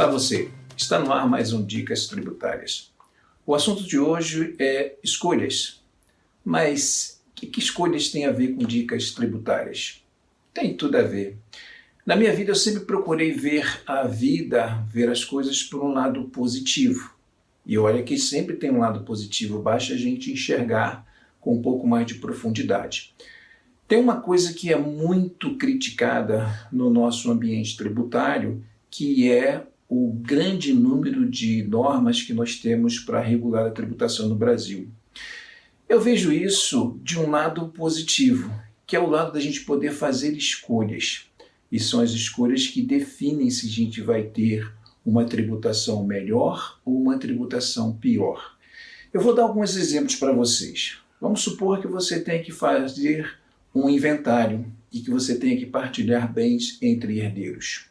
Olá você, está no ar mais um Dicas Tributárias. O assunto de hoje é escolhas, mas o que escolhas tem a ver com dicas tributárias? Tem tudo a ver. Na minha vida eu sempre procurei ver a vida, ver as coisas por um lado positivo. E olha que sempre tem um lado positivo, basta a gente enxergar com um pouco mais de profundidade. Tem uma coisa que é muito criticada no nosso ambiente tributário, que é o grande número de normas que nós temos para regular a tributação no Brasil. Eu vejo isso de um lado positivo, que é o lado da gente poder fazer escolhas. E são as escolhas que definem se a gente vai ter uma tributação melhor ou uma tributação pior. Eu vou dar alguns exemplos para vocês. Vamos supor que você tenha que fazer um inventário e que você tenha que partilhar bens entre herdeiros.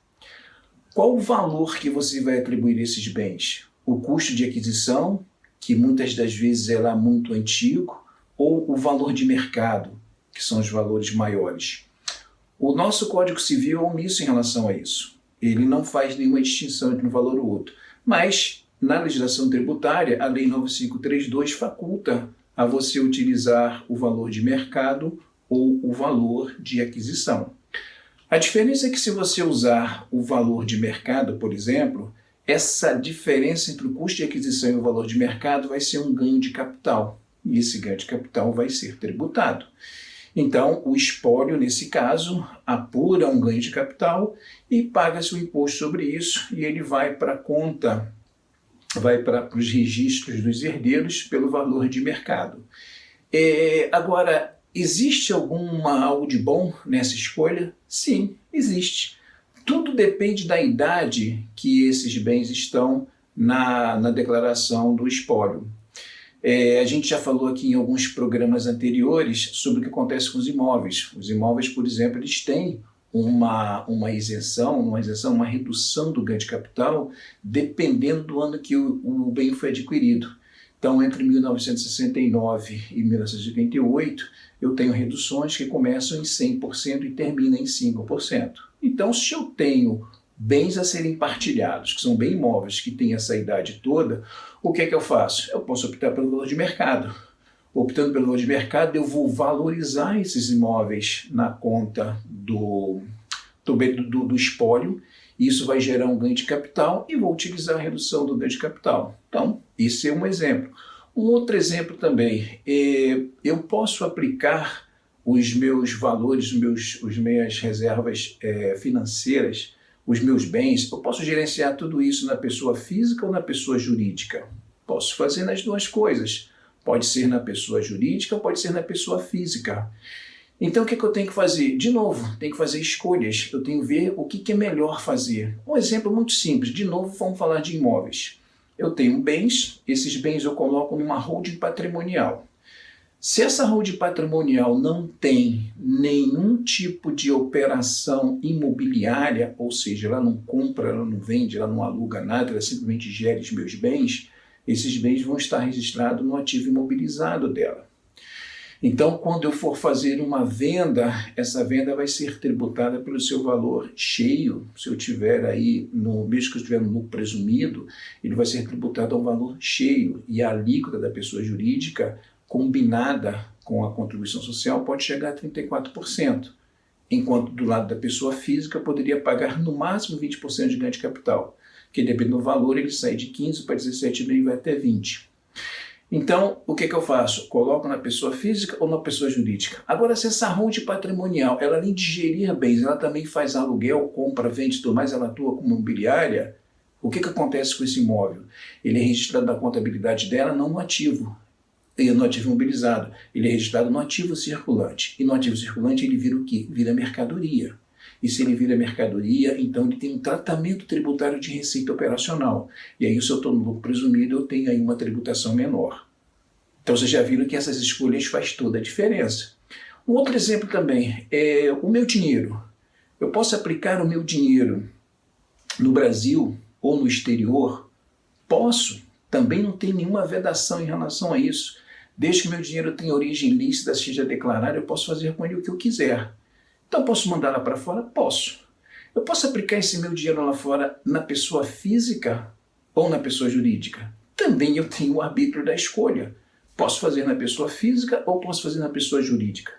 Qual o valor que você vai atribuir a esses bens? O custo de aquisição, que muitas das vezes é lá muito antigo, ou o valor de mercado, que são os valores maiores? O nosso Código Civil é omisso em relação a isso. Ele não faz nenhuma distinção entre um valor ou outro. Mas, na legislação tributária, a Lei 9532 faculta a você utilizar o valor de mercado ou o valor de aquisição. A diferença é que se você usar o valor de mercado, por exemplo, essa diferença entre o custo de aquisição e o valor de mercado vai ser um ganho de capital. E esse ganho de capital vai ser tributado. Então, o espólio, nesse caso, apura um ganho de capital e paga-se o imposto sobre isso e ele vai para a conta, vai para os registros dos herdeiros pelo valor de mercado. Agora, existe algo de bom nessa escolha? Sim, existe. Tudo depende da idade que esses bens estão na declaração do espólio. A gente já falou aqui em alguns programas anteriores sobre o que acontece com os imóveis. Os imóveis, por exemplo, eles têm uma redução do ganho de capital dependendo do ano que o bem foi adquirido. Então, entre 1969 e 1988, eu tenho reduções que começam em 100% e terminam em 5%. Então, se eu tenho bens a serem partilhados, que são bem imóveis, que têm essa idade toda, o que é que eu faço? Eu posso optar pelo valor de mercado. Optando pelo valor de mercado, eu vou valorizar esses imóveis na conta do espólio. Isso vai gerar um ganho de capital e vou utilizar a redução do ganho de capital. Então, esse é um exemplo. Um outro exemplo também, eu posso aplicar os meus valores, as minhas reservas financeiras, os meus bens, eu posso gerenciar tudo isso na pessoa física ou na pessoa jurídica? Posso fazer nas duas coisas. Pode ser na pessoa jurídica ou pode ser na pessoa física. Então, o que eu tenho que fazer? De novo, tenho que fazer escolhas. Eu tenho que ver o que é melhor fazer. Um exemplo muito simples. De novo, vamos falar de imóveis. Eu tenho bens, esses bens eu coloco numa holding patrimonial. Se essa holding patrimonial não tem nenhum tipo de operação imobiliária, ou seja, ela não compra, ela não vende, ela não aluga nada, ela simplesmente gera os meus bens, esses bens vão estar registrados no ativo imobilizado dela. Então, quando eu for fazer uma venda, essa venda vai ser tributada pelo seu valor cheio. Se eu tiver aí, mesmo que eu estiver no lucro presumido, ele vai ser tributado ao valor cheio. E a alíquota da pessoa jurídica, combinada com a contribuição social, pode chegar a 34%. Enquanto do lado da pessoa física, poderia pagar no máximo 20% de ganho de capital. Que dependendo do valor, ele sai de 15% para 17,5% e vai até 20%. Então, o que eu faço? Coloco na pessoa física ou na pessoa jurídica? Agora, se essa holding patrimonial, ela além de gerir bens, ela também faz aluguel, compra, vende e tudo mais, ela atua como imobiliária, o que acontece com esse imóvel? Ele é registrado na contabilidade dela, não no ativo imobilizado. Ele é registrado no ativo circulante. E no ativo circulante ele vira o quê? Vira mercadoria. E se ele vira mercadoria, então ele tem um tratamento tributário de receita operacional. E aí, se eu estou no lucro presumido, eu tenho aí uma tributação menor. Então, vocês já viram que essas escolhas fazem toda a diferença. Um outro exemplo também é o meu dinheiro. Eu posso aplicar o meu dinheiro no Brasil ou no exterior? Posso. Também não tem nenhuma vedação em relação a isso. Desde que meu dinheiro tenha origem lícita, seja declarado, eu posso fazer com ele o que eu quiser. Então, posso mandar lá para fora? Posso. Eu posso aplicar esse meu dinheiro lá fora na pessoa física ou na pessoa jurídica? Também eu tenho o arbítrio da escolha. Posso fazer na pessoa física ou posso fazer na pessoa jurídica?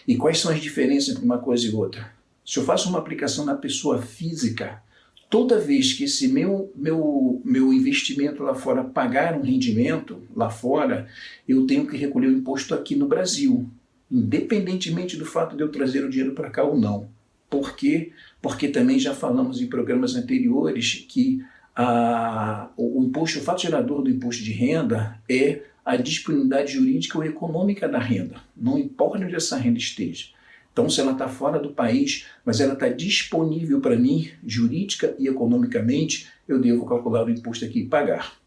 E quais são as diferenças entre uma coisa e outra? Se eu faço uma aplicação na pessoa física, toda vez que esse meu investimento lá fora pagar um rendimento lá fora, eu tenho que recolher o imposto aqui no Brasil, independentemente do fato de eu trazer o dinheiro para cá ou não. Por quê? Porque também já falamos em programas anteriores que o fato gerador do imposto de renda é a disponibilidade jurídica ou econômica da renda, não importa onde essa renda esteja. Então, se ela está fora do país, mas ela está disponível para mim, jurídica e economicamente, eu devo calcular o imposto aqui e pagar.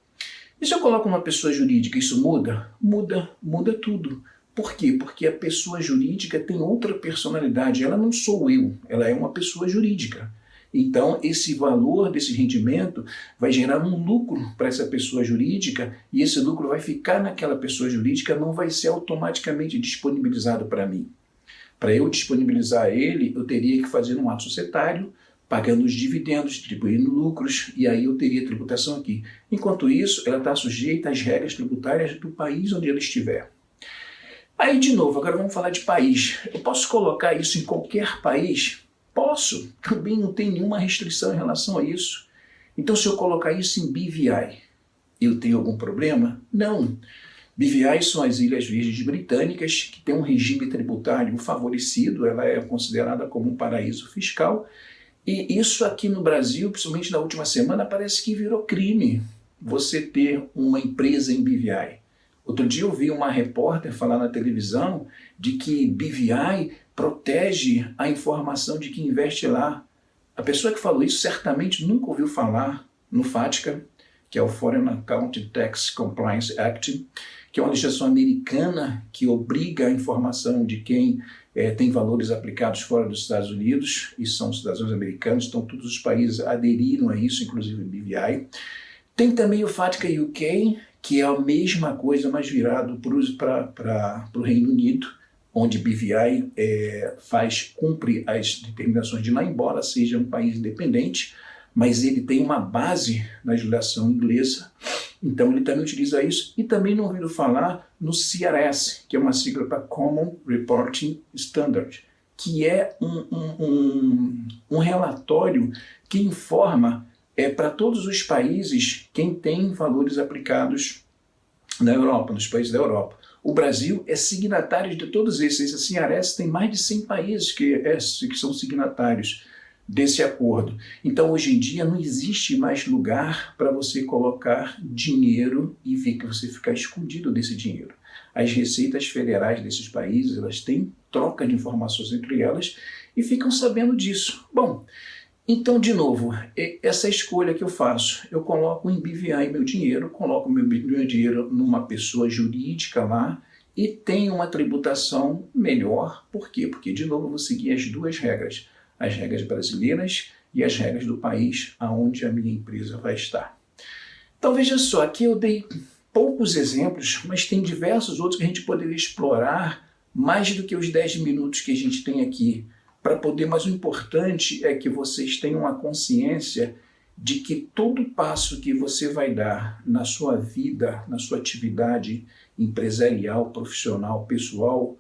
E se eu coloco uma pessoa jurídica, isso muda? Muda tudo. Por quê? Porque a pessoa jurídica tem outra personalidade. Ela não sou eu, ela é uma pessoa jurídica. Então, esse valor desse rendimento vai gerar um lucro para essa pessoa jurídica e esse lucro vai ficar naquela pessoa jurídica, não vai ser automaticamente disponibilizado para mim. Para eu disponibilizar ele, eu teria que fazer um ato societário, pagando os dividendos, distribuindo lucros, e aí eu teria tributação aqui. Enquanto isso, ela está sujeita às regras tributárias do país onde ela estiver. Aí, de novo, agora vamos falar de país. Eu posso colocar isso em qualquer país? Posso. Também não tem nenhuma restrição em relação a isso. Então, se eu colocar isso em BVI, eu tenho algum problema? Não. BVI são as Ilhas Virgens Britânicas, que tem um regime tributário favorecido, ela é considerada como um paraíso fiscal, e isso aqui no Brasil, principalmente na última semana, parece que virou crime, você ter uma empresa em BVI. Outro dia eu vi uma repórter falar na televisão de que BVI protege a informação de quem investe lá. A pessoa que falou isso certamente nunca ouviu falar no FATCA, que é o Foreign Account Tax Compliance Act, que é uma legislação americana que obriga a informação de quem tem valores aplicados fora dos Estados Unidos e são cidadãos americanos, então todos os países aderiram a isso, inclusive o BVI. Tem também o FATCA UK, que é a mesma coisa, mas virado para o Reino Unido, onde BVI cumpre as determinações de lá, embora seja um país independente, mas ele tem uma base na legislação inglesa, então ele também utiliza isso, e também não ouviram falar no CRS, que é uma sigla para Common Reporting Standard, que é um relatório que informa para todos os países quem tem valores aplicados na Europa, nos países da Europa. O Brasil é signatário de todos esses. A CRS tem mais de 100 países que são signatários desse acordo. Então, hoje em dia, não existe mais lugar para você colocar dinheiro e ver que você ficar escondido desse dinheiro. As receitas federais desses países, elas têm troca de informações entre elas e ficam sabendo disso. Bom, então, de novo, essa escolha que eu faço, eu coloco em BVI meu dinheiro, coloco meu dinheiro numa pessoa jurídica lá e tenho uma tributação melhor. Por quê? Porque, de novo, eu vou seguir as duas regras. As regras brasileiras e as regras do país aonde a minha empresa vai estar. Então veja só, aqui eu dei poucos exemplos, mas tem diversos outros que a gente poderia explorar mais do que os 10 minutos que a gente tem aqui para poder, mas o importante é que vocês tenham a consciência de que todo passo que você vai dar na sua vida, na sua atividade empresarial, profissional, pessoal,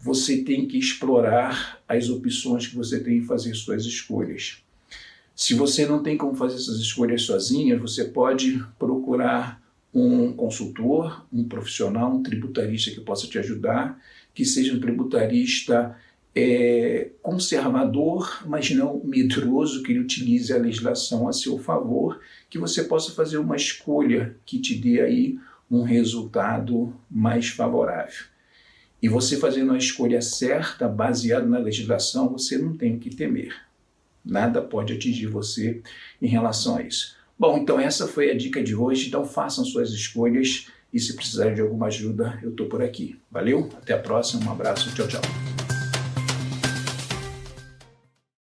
você tem que explorar as opções que você tem em fazer suas escolhas. Se você não tem como fazer essas escolhas sozinha, você pode procurar um consultor, um profissional, um tributarista que possa te ajudar, que seja um tributarista conservador, mas não medroso, que ele utilize a legislação a seu favor, que você possa fazer uma escolha que te dê aí um resultado mais favorável. E você fazendo a escolha certa, baseada na legislação, você não tem o que temer. Nada pode atingir você em relação a isso. Bom, então essa foi a dica de hoje. Então façam suas escolhas e se precisarem de alguma ajuda, eu estou por aqui. Valeu, até a próxima, um abraço, tchau, tchau.